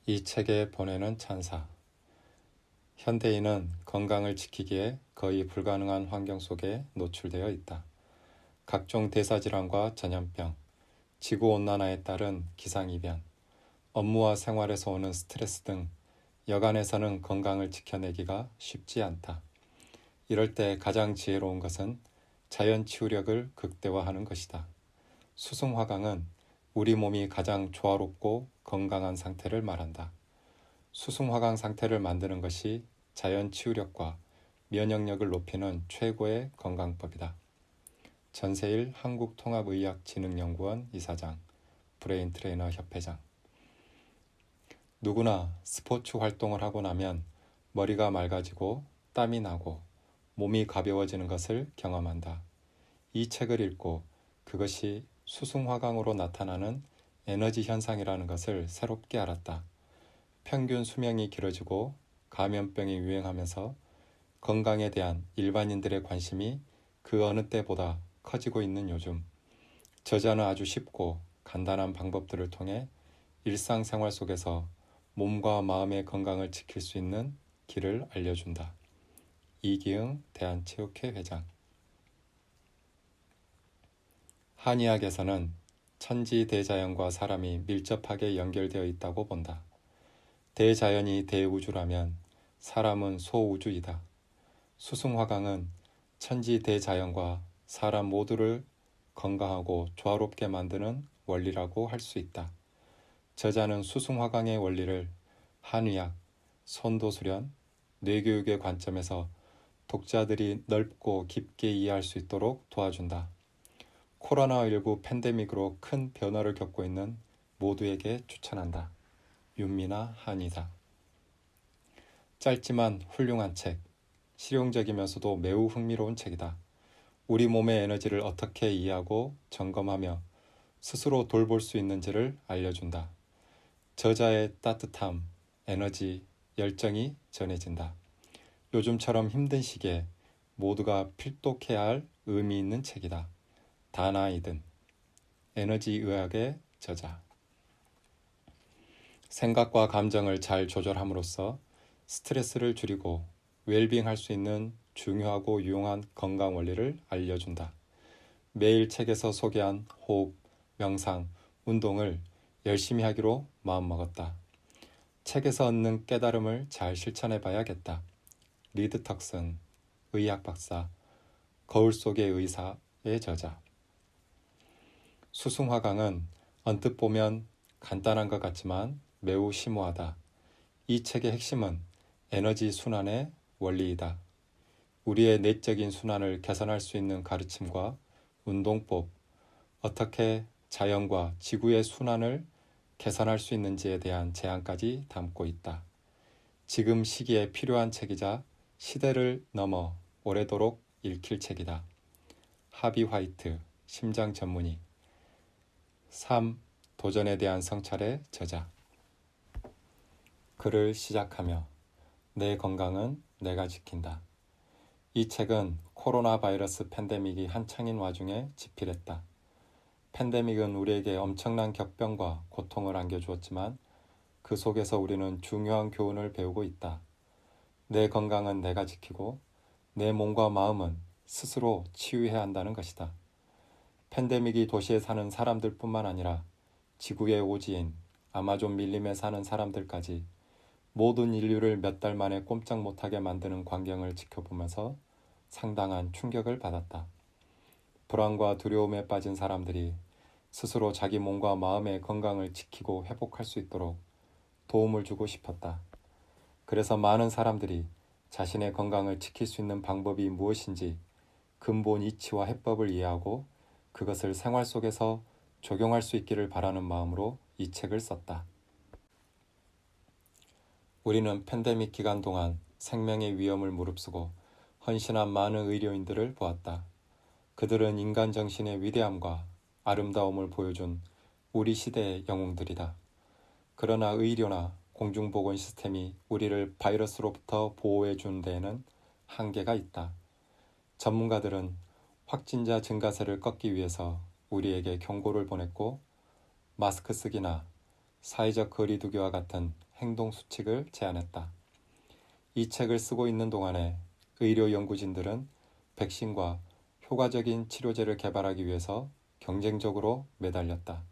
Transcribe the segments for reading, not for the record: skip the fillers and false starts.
이 책에 보내는 찬사. 현대인은 건강을 지키기에 거의 불가능한 환경 속에 노출되어 있다. 각종 대사질환과 전염병, 지구온난화에 따른 기상이변, 업무와 생활에서 오는 스트레스 등 여간에서는 건강을 지켜내기가 쉽지 않다. 이럴 때 가장 지혜로운 것은 자연 치유력을 극대화하는 것이다. 수승화강은 우리 몸이 가장 조화롭고 건강한 상태를 말한다. 수승화강 상태를 만드는 것이 자연 치유력과 면역력을 높이는 최고의 건강법이다. 전세일 한국통합의학진흥연구원 이사장, 브레인 트레이너 협회장. 누구나 스포츠 활동을 하고 나면 머리가 맑아지고 땀이 나고 몸이 가벼워지는 것을 경험한다. 이 책을 읽고 그것이 수승화강으로 나타나는 에너지 현상이라는 것을 새롭게 알았다. 평균 수명이 길어지고 감염병이 유행하면서 건강에 대한 일반인들의 관심이 그 어느 때보다 커지고 있는 요즘, 저자는 아주 쉽고 간단한 방법들을 통해 일상생활 속에서 몸과 마음의 건강을 지킬 수 있는 길을 알려준다. 이기흥 대한체육회 회장. 한의학에서는 천지 대자연과 사람이 밀접하게 연결되어 있다고 본다. 대자연이 대우주라면 사람은 소우주이다. 수승화강은 천지 대자연과 사람 모두를 건강하고 조화롭게 만드는 원리라고 할 수 있다. 저자는 수승화강의 원리를 한의학, 선도수련, 뇌교육의 관점에서 독자들이 넓고 깊게 이해할 수 있도록 도와준다. 코로나19 팬데믹으로 큰 변화를 겪고 있는 모두에게 추천한다. 윤미나 한의사. 짧지만 훌륭한 책, 실용적이면서도 매우 흥미로운 책이다. 우리 몸의 에너지를 어떻게 이해하고 점검하며 스스로 돌볼 수 있는지를 알려준다. 저자의 따뜻함, 에너지, 열정이 전해진다. 요즘처럼 힘든 시기에 모두가 필독해야 할 의미 있는 책이다. 다나이든, 에너지 의학의 저자. 생각과 감정을 잘 조절함으로써 스트레스를 줄이고 웰빙할 수 있는 중요하고 유용한 건강 원리를 알려준다. 매일 책에서 소개한 호흡, 명상, 운동을 열심히 하기로 마음먹었다. 책에서 얻는 깨달음을 잘 실천해 봐야겠다. 리드 턱슨, 의학 박사, 거울 속의 의사의 저자. 수승화강은 언뜻 보면 간단한 것 같지만 매우 심오하다. 이 책의 핵심은 에너지 순환의 원리이다. 우리의 내적인 순환을 개선할 수 있는 가르침과 운동법, 어떻게 자연과 지구의 순환을 개선할 수 있는지에 대한 제안까지 담고 있다. 지금 시기에 필요한 책이자 시대를 넘어 오래도록 읽힐 책이다. 하비 화이트, 심장 전문의. 3. 도전에 대한 성찰의 저자. 글을 시작하며 내 건강은 내가 지킨다. 이 책은 코로나 바이러스 팬데믹이 한창인 와중에 집필했다. 팬데믹은 우리에게 엄청난 격변과 고통을 안겨주었지만 그 속에서 우리는 중요한 교훈을 배우고 있다. 내 건강은 내가 지키고 내 몸과 마음은 스스로 치유해야 한다는 것이다. 팬데믹이 도시에 사는 사람들뿐만 아니라 지구의 오지인 아마존 밀림에 사는 사람들까지 모든 인류를 몇 달 만에 꼼짝 못하게 만드는 광경을 지켜보면서 상당한 충격을 받았다. 불안과 두려움에 빠진 사람들이 스스로 자기 몸과 마음의 건강을 지키고 회복할 수 있도록 도움을 주고 싶었다. 그래서 많은 사람들이 자신의 건강을 지킬 수 있는 방법이 무엇인지 근본 이치와 해법을 이해하고 그것을 생활 속에서 적용할 수 있기를 바라는 마음으로 이 책을 썼다. 우리는 팬데믹 기간 동안 생명의 위험을 무릅쓰고 헌신한 많은 의료인들을 보았다. 그들은 인간 정신의 위대함과 아름다움을 보여준 우리 시대의 영웅들이다. 그러나 의료나 공중보건 시스템이 우리를 바이러스로부터 보호해 주는 데에는 한계가 있다. 전문가들은 확진자 증가세를 꺾기 위해서 우리에게 경고를 보냈고 마스크 쓰기나 사회적 거리두기와 같은 행동 수칙을 제안했다. 이 책을 쓰고 있는 동안에 의료 연구진들은 백신과 효과적인 치료제를 개발하기 위해서 경쟁적으로 매달렸다.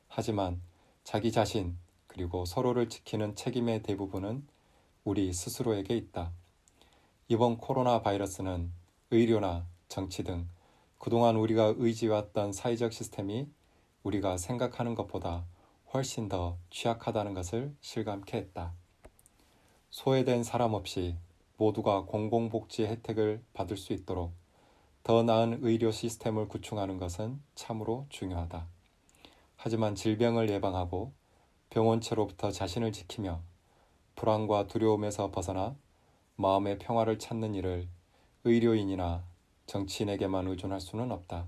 하지만 자기 자신 그리고 서로를 지키는 책임의 대부분은 우리 스스로에게 있다. 이번 코로나 바이러스는 의료나 정치 등 그동안 우리가 의지해왔던 사회적 시스템이 우리가 생각하는 것보다 훨씬 더 취약하다는 것을 실감케 했다. 소외된 사람 없이 모두가 공공복지 혜택을 받을 수 있도록 더 나은 의료 시스템을 구축하는 것은 참으로 중요하다. 하지만 질병을 예방하고 병원체로부터 자신을 지키며 불안과 두려움에서 벗어나 마음의 평화를 찾는 일을 의료인이나 정치인에게만 의존할 수는 없다.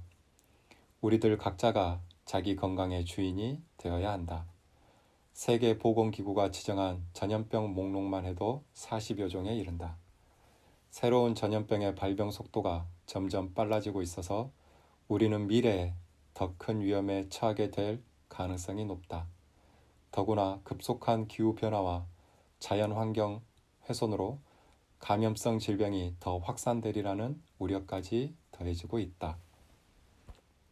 우리들 각자가 자기 건강의 주인이 되어야 한다. 세계보건기구가 지정한 전염병 목록만 해도 40여 종에 이른다. 새로운 전염병의 발병 속도가 점점 빨라지고 있어서 우리는 미래에 더 큰 위험에 처하게 될 가능성이 높다. 더구나 급속한 기후변화와 자연환경 훼손으로 감염성 질병이 더 확산되리라는 우려까지 더해지고 있다.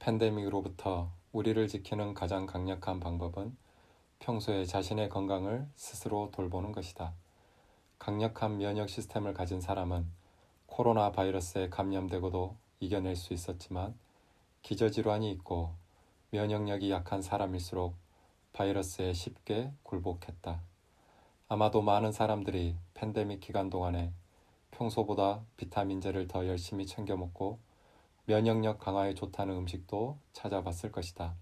팬데믹으로부터 우리를 지키는 가장 강력한 방법은 평소에 자신의 건강을 스스로 돌보는 것이다. 강력한 면역 시스템을 가진 사람은 코로나 바이러스에 감염되고도 이겨낼 수 있었지만 기저질환이 있고 면역력이 약한 사람일수록 바이러스에 쉽게 굴복했다. 아마도 많은 사람들이 팬데믹 기간 동안에 평소보다 비타민제를 더 열심히 챙겨 먹고 면역력 강화에 좋다는 음식도 찾아봤을 것이다.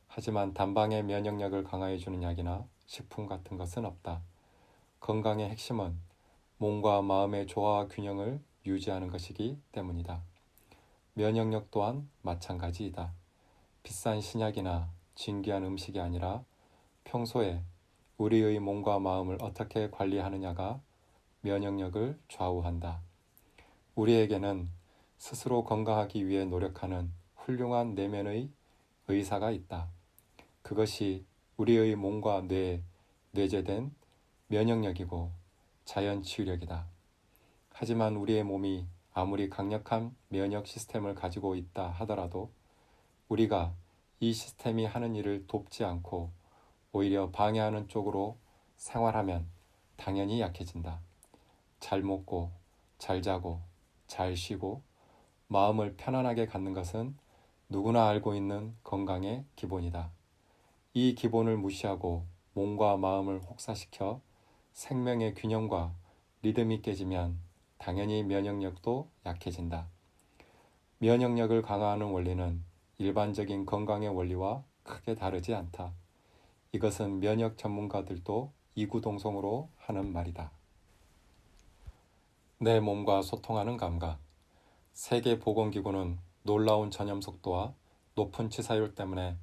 하지만 단방에 면역력을 강화해주는 약이나 식품 같은 것은 없다. 건강의 핵심은 몸과 마음의 조화와 균형을 유지하는 것이기 때문이다. 면역력 또한 마찬가지이다. 비싼 신약이나 진귀한 음식이 아니라 평소에 우리의 몸과 마음을 어떻게 관리하느냐가 면역력을 좌우한다. 우리에게는 스스로 건강하기 위해 노력하는 훌륭한 내면의 의사가 있다. 그것이 우리의 몸과 뇌에 내재된 면역력이고 자연치유력이다. 하지만 우리의 몸이 아무리 강력한 면역 시스템을 가지고 있다 하더라도 우리가 이 시스템이 하는 일을 돕지 않고 오히려 방해하는 쪽으로 생활하면 당연히 약해진다. 잘 먹고, 잘 자고, 잘 쉬고, 마음을 편안하게 갖는 것은 누구나 알고 있는 건강의 기본이다. 이 기본을 무시하고 몸과 마음을 혹사시켜 생명의 균형과 리듬이 깨지면 당연히 면역력도 약해진다. 면역력을 강화하는 원리는 일반적인 건강의 원리와 크게 다르지 않다. 이것은 면역 전문가들도 이구동성으로 하는 말이다. 내 몸과 소통하는 감각. 세계보건기구는 놀라운 전염 속도와 높은 치사율 때문에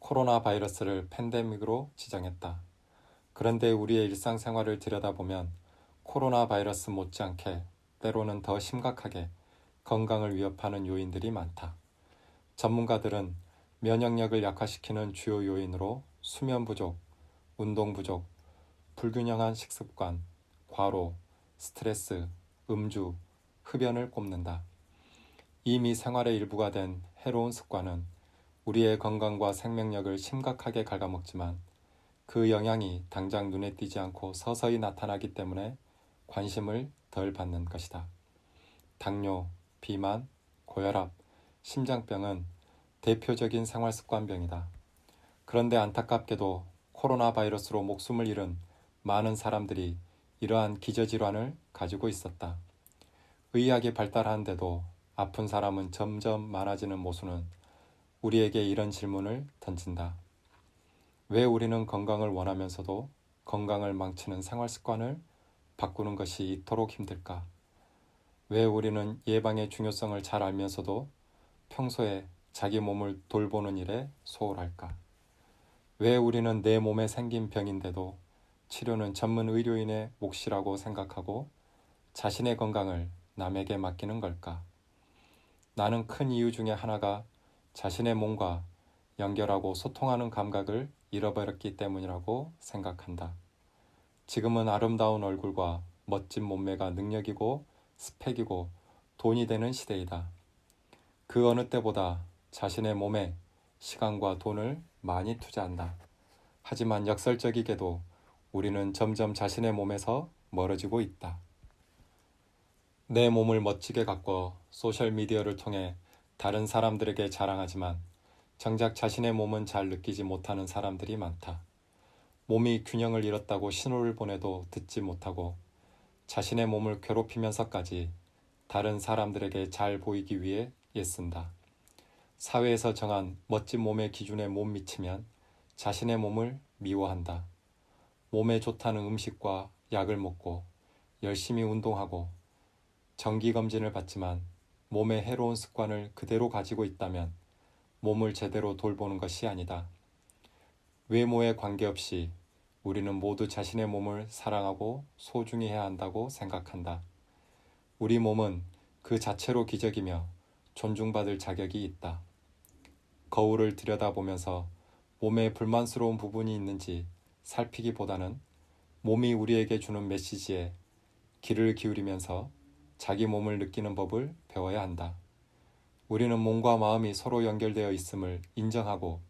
코로나 바이러스를 팬데믹으로 지정했다. 그런데 우리의 일상생활을 들여다보면 코로나 바이러스 못지않게 때로는 더 심각하게 건강을 위협하는 요인들이 많다. 전문가들은 면역력을 약화시키는 주요 요인으로 수면 부족, 운동 부족, 불균형한 식습관, 과로, 스트레스, 음주, 흡연을 꼽는다. 이미 생활의 일부가 된 해로운 습관은 우리의 건강과 생명력을 심각하게 갉아먹지만 그 영향이 당장 눈에 띄지 않고 서서히 나타나기 때문에 관심을 덜 받는 것이다. 당뇨, 비만, 고혈압, 심장병은 대표적인 생활습관병이다. 그런데 안타깝게도 코로나 바이러스로 목숨을 잃은 많은 사람들이 이러한 기저질환을 가지고 있었다. 의학이 발달하는데도 아픈 사람은 점점 많아지는 모순은 우리에게 이런 질문을 던진다. 왜 우리는 건강을 원하면서도 건강을 망치는 생활습관을 바꾸는 것이 이토록 힘들까? 왜 우리는 예방의 중요성을 잘 알면서도 평소에 자기 몸을 돌보는 일에 소홀할까? 왜 우리는 내 몸에 생긴 병인데도 치료는 전문 의료인의 몫이라고 생각하고 자신의 건강을 남에게 맡기는 걸까? 나는 큰 이유 중에 하나가 자신의 몸과 연결하고 소통하는 감각을 잃어버렸기 때문이라고 생각한다. 지금은 아름다운 얼굴과 멋진 몸매가 능력이고 스펙이고 돈이 되는 시대이다. 그 어느 때보다 자신의 몸에 시간과 돈을 많이 투자한다. 하지만 역설적이게도 우리는 점점 자신의 몸에서 멀어지고 있다. 내 몸을 멋지게 가꿔 소셜미디어를 통해 다른 사람들에게 자랑하지만 정작 자신의 몸은 잘 느끼지 못하는 사람들이 많다. 몸이 균형을 잃었다고 신호를 보내도 듣지 못하고 자신의 몸을 괴롭히면서까지 다른 사람들에게 잘 보이기 위해 애쓴다. 사회에서 정한 멋진 몸의 기준에 못 미치면 자신의 몸을 미워한다. 몸에 좋다는 음식과 약을 먹고 열심히 운동하고 정기검진을 받지만 몸에 해로운 습관을 그대로 가지고 있다면 몸을 제대로 돌보는 것이 아니다. 외모에 관계없이 우리는 모두 자신의 몸을 사랑하고 소중히 해야 한다고 생각한다. 우리 몸은 그 자체로 기적이며 존중받을 자격이 있다. 거울을 들여다보면서 몸에 불만스러운 부분이 있는지 살피기보다는 몸이 우리에게 주는 메시지에 귀를 기울이면서 자기 몸을 느끼는 법을 배워야 한다. 우리는 몸과 마음이 서로 연결되어 있음을 인정하고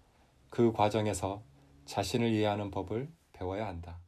그 과정에서 자신을 이해하는 법을 배워야 한다.